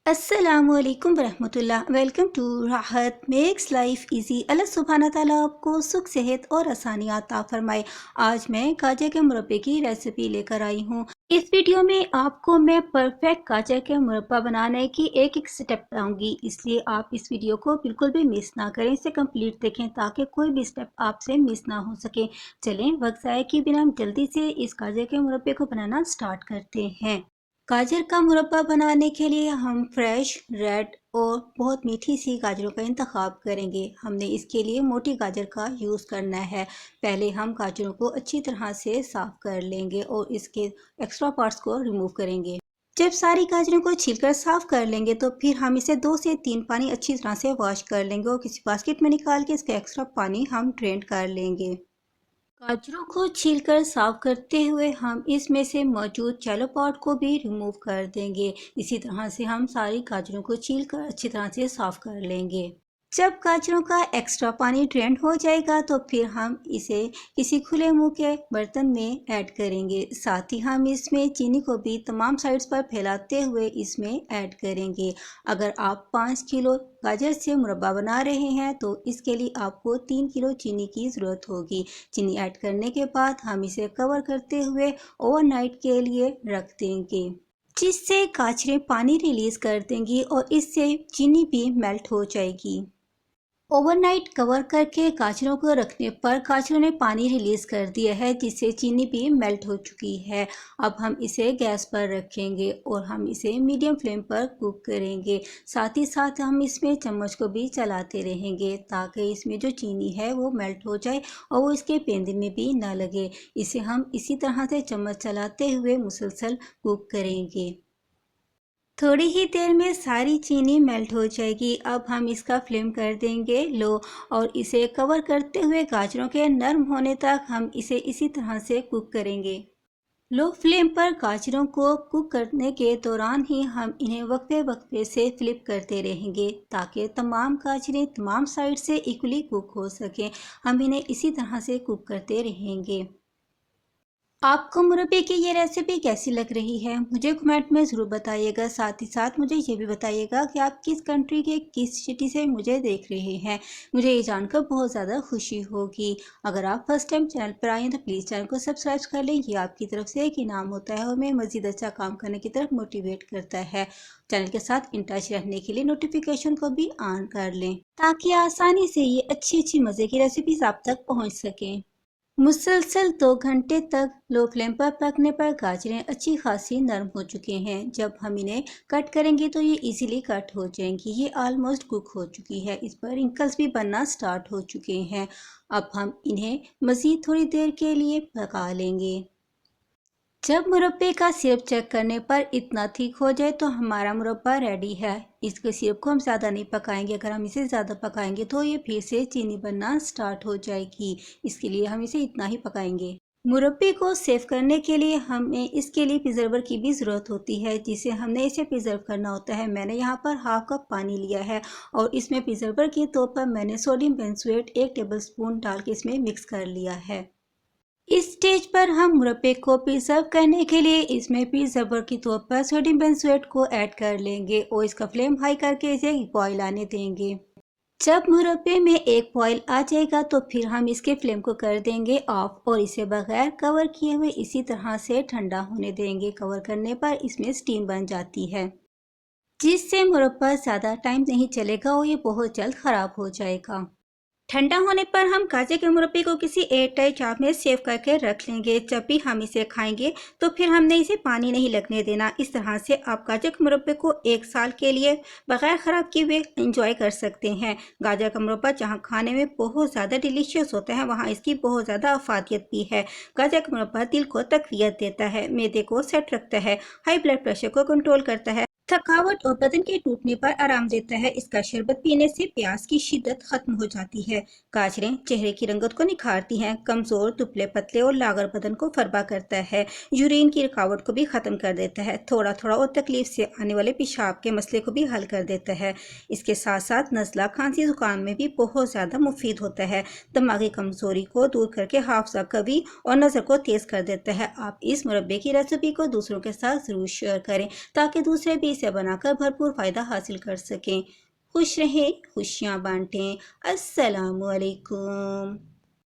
अस्सलामुअलैकुम वरहमतुल्लाह। Welcome to राहत makes life easy. अल्लाह सुब्हाना ताला आपको सुख सेहत और आसानियात अता फरमाए। आज मैं गाजर के मुरब्बे की रेसिपी लेकर आई हूँ। इस वीडियो में आपको मैं परफेक्ट गाजर के मुरब्बा बनाने की एक एक स्टेप बताऊंगी, इसलिए आप इस वीडियो को बिल्कुल भी मिस ना करें, इसे कंप्लीट देखें ताकि कोई भी स्टेप आपसे मिस ना हो सके। चलें वक्त ज़ाया किए बिना हम जल्दी से इस गाजर के मुरब्बे को बनाना स्टार्ट करते हैं। गाजर का मुरब्बा बनाने के लिए हम फ्रेश, रेड और बहुत मीठी सी गाजरों का इंतखाब करेंगे। हमने इसके लिए मोटी गाजर का यूज़ करना है। पहले हम गाजरों को अच्छी तरह से साफ़ कर लेंगे और इसके एक्स्ट्रा पार्ट्स को रिमूव करेंगे। जब सारी गाजरों को छीलकर साफ़ कर लेंगे तो फिर हम इसे 2 से 3 पानी अच्छी तरह से वॉश कर लेंगे और किसी बास्केट में निकाल के इसका एक्स्ट्रा पानी हम ड्रेन कर लेंगे। गाजरों को छीलकर साफ करते हुए हम इसमें से मौजूद शैलो पार्ट को भी रिमूव कर देंगे। इसी तरह से हम सारी गाजरों को छीलकर अच्छी तरह से साफ कर लेंगे। जब गाजरों का एक्स्ट्रा पानी ड्रेन हो जाएगा तो फिर हम इसे किसी खुले मुंह के बर्तन में ऐड करेंगे। साथ ही हम इसमें चीनी को भी तमाम साइड्स पर फैलाते हुए इसमें ऐड करेंगे। अगर आप 5 किलो गाजर से मुरब्बा बना रहे हैं तो इसके लिए आपको 3 किलो चीनी की ज़रूरत होगी। चीनी ऐड करने के बाद हम इसे कवर करते हुए ओवरनाइट के लिए रख देंगे, जिससे गाजरें पानी रिलीज़ कर देंगी और इससे चीनी भी मेल्ट हो जाएगी। ओवरनाइट कवर करके गाजरों को रखने पर गाजरों ने पानी रिलीज़ कर दिया है, जिससे चीनी भी मेल्ट हो चुकी है। अब हम इसे गैस पर रखेंगे और हम इसे मीडियम फ्लेम पर कुक करेंगे। साथ ही साथ हम इसमें चम्मच को भी चलाते रहेंगे ताकि इसमें जो चीनी है वो मेल्ट हो जाए और वो इसके पेंदे में भी ना लगे। इसे हम इसी तरह से चम्मच चलाते हुए मुसलसल कुक करेंगे। थोड़ी ही देर में सारी चीनी मेल्ट हो जाएगी। अब हम इसका फ्लेम कर देंगे लो और इसे कवर करते हुए गाजरों के नरम होने तक हम इसे इसी तरह से कुक करेंगे। लो फ्लेम पर गाजरों को कुक करने के दौरान ही हम इन्हें वक्फे वक्फे से फ्लिप करते रहेंगे ताकि तमाम गाजरें तमाम साइड से इक्वली कुक हो सकें। हम इन्हें इसी तरह से कुक करते रहेंगे। आपको मुरब्बे की ये रेसिपी कैसी लग रही है मुझे कमेंट में ज़रूर बताइएगा। साथ ही साथ मुझे ये भी बताइएगा कि आप किस कंट्री के किस सिटी से मुझे देख रहे हैं। मुझे ये जानकर बहुत ज़्यादा खुशी होगी। अगर आप फर्स्ट टाइम चैनल पर आए हैं तो प्लीज़ चैनल को सब्सक्राइब कर लें। ये आपकी तरफ से एक इनाम होता है और हमें मज़ीद अच्छा काम करने की तरफ मोटिवेट करता है। चैनल के साथ इन टच रहने के लिए नोटिफिकेशन को भी ऑन कर लें ताकि आसानी से ये अच्छी अच्छी मज़े की रेसिपीज़ आप तक पहुँच सकें। मुसलसल 2 घंटे तक लो फ्लेम पर पकने पर गाजरें अच्छी खासी नरम हो चुके हैं। जब हम इन्हें कट करेंगे तो ये इजीली कट हो जाएंगी। ये ऑलमोस्ट कुक हो चुकी है, इस पर रिंकल्स भी बनना स्टार्ट हो चुके हैं। अब हम इन्हें मज़ीद थोड़ी देर के लिए पका लेंगे। जब मुरब्बे का सिरप चेक करने पर इतना थिक हो जाए तो हमारा मुरब्बा रेडी है। इसके सिरप को हम ज़्यादा नहीं पकाएंगे। अगर हम इसे ज़्यादा पकाएंगे तो ये फिर से चीनी बनना स्टार्ट हो जाएगी। इसके लिए हम इसे इतना ही पकाएंगे। मुरब्बे को सेव करने के लिए हमें इसके लिए प्रिजर्वर की भी ज़रूरत होती है, जिसे हमने इसे प्रिजर्व करना होता है। मैंने यहाँ पर हाफ कप पानी लिया है और इसमें प्रिजर्वर के तौर पर मैंने सोडियम बेंजोएट 1 टेबलस्पून डाल के इसमें मिक्स कर लिया है। इस स्टेज पर हम मुरब्बे को प्रिजर्व करने के लिए इसमें प्रिजर्वर के तौर पर सोडियम बेंजोएट को ऐड कर लेंगे और इसका फ्लेम हाई करके इसे बॉयल आने देंगे। जब मुरब्बे में एक बॉयल आ जाएगा तो फिर हम इसके फ्लेम को कर देंगे ऑफ और इसे बगैर कवर किए हुए इसी तरह से ठंडा होने देंगे। कवर करने पर इसमें स्टीम बन जाती है, जिससे मुरब्बा ज़्यादा टाइम नहीं चलेगा और ये बहुत जल्द ख़राब हो जाएगा। ठंडा होने पर हम गाजर के मुरब्बे को किसी एयर टाइट जार में सेव करके रख लेंगे। जब भी हम इसे खाएंगे तो फिर हमने इसे पानी नहीं लगने देना। इस तरह से आप गाजर के मुरब्बे को 1 साल के लिए बगैर ख़राब किए हुए इंजॉय कर सकते हैं। गाजर का मुरब्बा जहाँ खाने में बहुत ज़्यादा डिलीशियस होता है वहाँ इसकी बहुत ज़्यादा अफादियत भी है। गाजर का मुरब्बा दिल को तक़वियत देता है, मैदे को सेट रखता है, हाई ब्लड प्रेशर को कंट्रोल करता है, थकावट और बदन के टूटने पर आराम देता है। इसका शरबत पीने से प्यास की शिद्दत खत्म हो जाती है। गाजरें चेहरे की रंगत को निखारती हैं, कमजोर, दुबले पतले और लागर बदन को फरबा करता है, यूरिन की रुकावट को भी खत्म कर देता है, थोड़ा थोड़ा और तकलीफ से आने वाले पेशाब के मसले को भी हल कर देता है। इसके साथ साथ नज़ला, खांसी, जुकाम में भी बहुत ज़्यादा मुफीद होता है। दिमागी कमजोरी को दूर करके हाफजा कवी और नज़र को तेज कर देता है। आप इस मुरब्बे की रेसिपी को दूसरों के साथ ज़रूर शेयर करें ताकि दूसरे भी इसे बनाकर भरपूर फ़ायदा हासिल कर सकें। खुश रहें, खुशियाँ बांटें। अस्सलामुअलैकुम।